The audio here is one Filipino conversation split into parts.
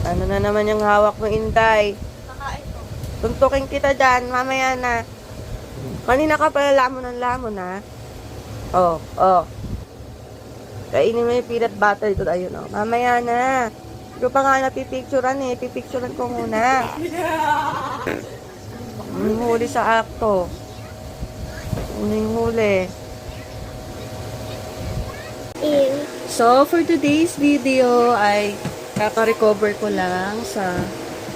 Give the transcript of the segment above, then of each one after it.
Ano na naman yung hawak mo, Inday? Kakain ko. Tuntukin kita dyan, mamaya na. Kanina ka pala lamon na. Oh. Kainin mo yung peanut butter doon, ayun oh. Mamaya na. Hindi pa nga napipicturean eh. Pipicturean ko muna. Yung huli sa akto. Ano yung huli? So, for today's video ay kaka-recover ko lang sa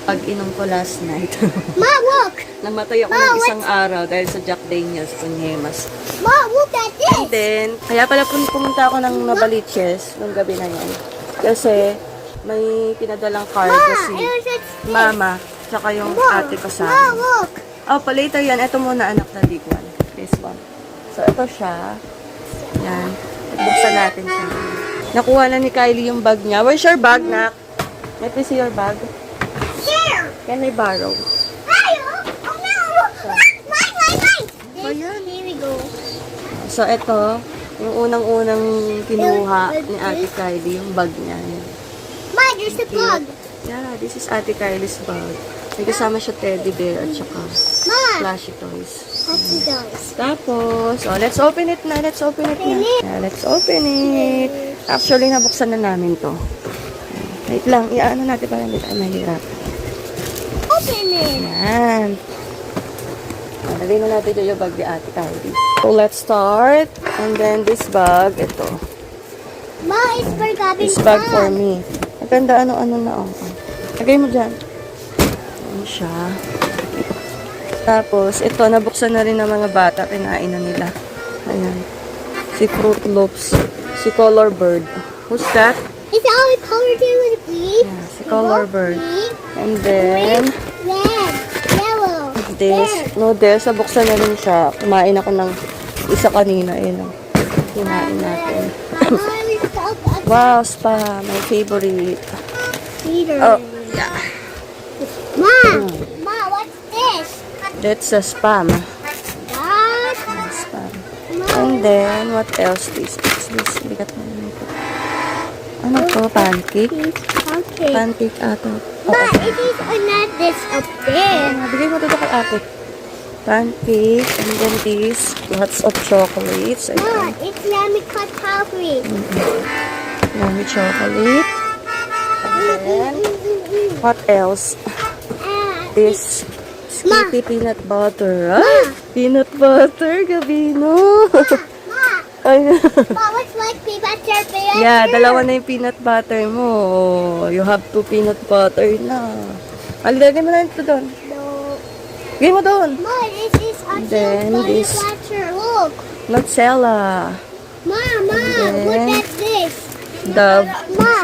pag-inom ko last night. Ma, look! Namatay ako ng isang araw dahil sa Jack Daniels Punyemas. Ma, look at this! And then, kaya pala pumunta ako ng Novaliches nung gabi na yan. Kasi, may pinadalang card si mama, tsaka yung ate ko sa Ma, amin. look! Oh, pa later yan. Ito muna anak na big one. This one. So, ito siya. Yan. Buksan natin siya. Nakuha na ni Kylie yung bag niya. Where's your bag, Nak? Let me see your bag. Here! Can I borrow? Oh no! Mine! Ayan. Here we go. So, ito, yung unang-unang kinuha ni Ate Kylie, yung bag niya. Yan. Ma, there's a bug. Yeah, this is Ate Kylie's bag. May kasama siya teddy bear at saka Ma! flashy toys. Happy dogs. Tapos, let's open it na. Let's open it na. Yeah, let's open it. Actually, nabuksan na namin to. Wait lang, iaano natin para hindi tayo mahirap. Open it. Yan. Dali na natin yung bag ni Ate Kylie. So, let's start. And then, this bag, ito. Ma, it's for Gabby's This bag for me. Maganda ano-ano na ako. Lagay mo dyan. Ayan siya. Tapos, ito, nabuksan na rin ng mga bata. Kinain na nila. Ayan. Si Fruit Loops. Si Color Bird. Who's that? It's all colored in with green, Yeah, si Color Bird. green, And then, red, yellow, this. red. Noodles. Nabuksan na rin siya. Kumain ako ng isa kanina. Ayan. Kinain natin. Wow, spa. My favorite. Peter. Oh, yeah. Ma, Ma, what's this? That's a spam. What? Spam. Ma, And then, what else this? What's this? Bigat na yun ito. Ano to? Pancake? okay. Pancake ata. Ma, it is not this up there. Bigay mo dito kay ate. Pancake. And then this. Lots of chocolates. Ma, Ayan. it's lemon cut coffee. Yummy chocolate. And then, what else? This Skippy peanut butter. Ah, peanut butter, Gabino. Ma, Ay. Ma, what's like peanut butter? Yeah, dalawa na yung peanut butter mo. You have 2 peanut butter na. Alilagay mo na ito doon. No. Lagay mo doon. Ma, this is a Then peanut this. butter. Look. Nutella. Ma, then look at this. Dove. Ma,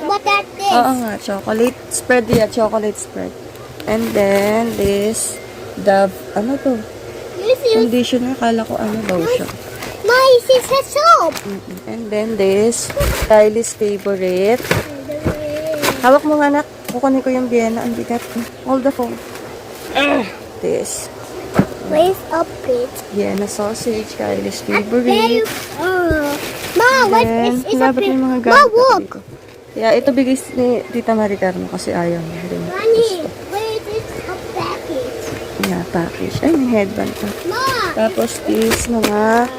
look at this. Oo nga, chocolate spread. Yeah, chocolate spread. And then this Dove. Ano to? This is, Conditioner. Kala ko ano daw siya. Ma, this is a soap. And then this Kylie's favorite. Hawak mo nga, anak. Kukunin ko yung Vienna. Ang bigat. Hold the phone. This. Place up it. Vienna sausage. Kylie's There favorite. you, Ma, what Then, is a labot bit? yung mga Ma, gamit look. ko. Yeah, ito bigay ni Tita Maricarno kasi ayaw niya rin. Honey, where is this a package? Yeah, package. Ay, may headband pa. Ma, Tapos this, mga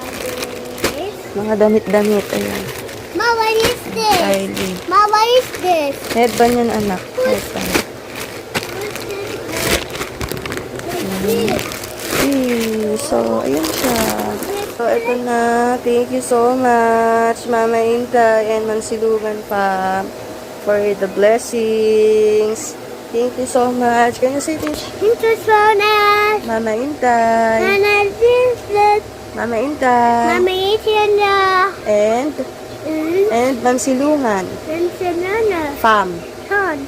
damit-damit. Ayan. Ma, what is this? Kylie. Ma, what is this? Headband yan, anak. Headband. So, ayun siya. So, ito na. Thank you so much, Mama Inday and Mansilugan pa for the blessings. Thank you so much. Can you say this? Intersonas. Mama Inday. Nana, this. Mama Inday. Mama, Itiana. And Mansilungan. Nana. Fam. Ton.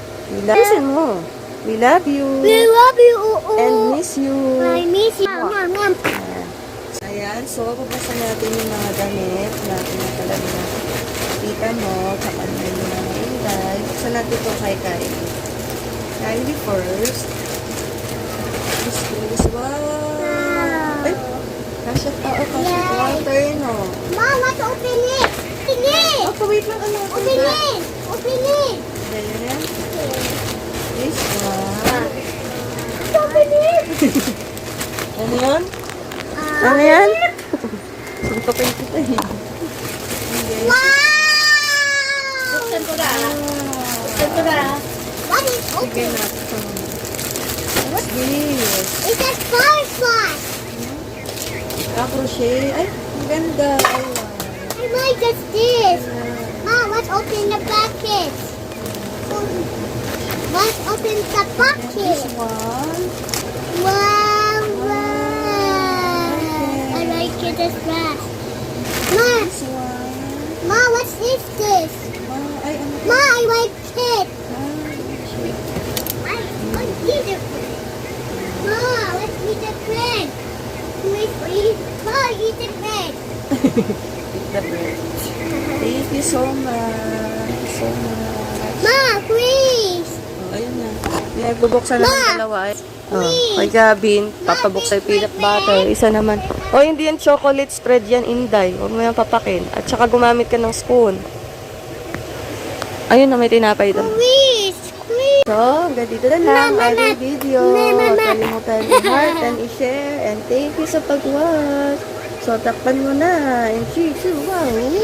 Listen mo. We love you. We love you, And miss you. I miss you. Mom. Ayan, so pupasa natin yung mga damit na pinatalaga na tita mo, kapag na yung mga Inday. Pupasa natin ito kay Kylie. Kylie first. This wow. Ay, kasha water, no? Mom, let's open it. Open it. Oh, wait lang, ano? Open it. Open it. Then, Ano yan? Ano yan? Suntokin kita eh. Wow! Buksan ko na. Buksan ko na. What is Sige open? na. Yes. It's a firefly. Crochet. Ay, ang ganda. Ay, I like this. Mom, let's open the packet. Let's open the packet. one. Wow, wow. I like it as well. Mom, This one. Mom, what is this? Ay, ano Mom, I like it. Ay, I need it. Mom, let's eat the bread. Mom, eat the bread. the bread. Thank you so much. So much. Mom, please. Oh, ayun na. Nagbubuksan na ng Ma! dalawa eh. Oh, kay Gabin, papabuksan peanut butter. Isa naman. Oh, hindi yan chocolate spread yan, Inday. Huwag mo yan papakin. At saka gumamit ka ng spoon. Ayun na, may tinapay doon. Please, please. So, hanggang dito na lang Mama, ating video. Mama. Huwag kalimutan i-heart and i-share. And thank you sa pag-watch. So, takpan mo na. And 3, 2, 1.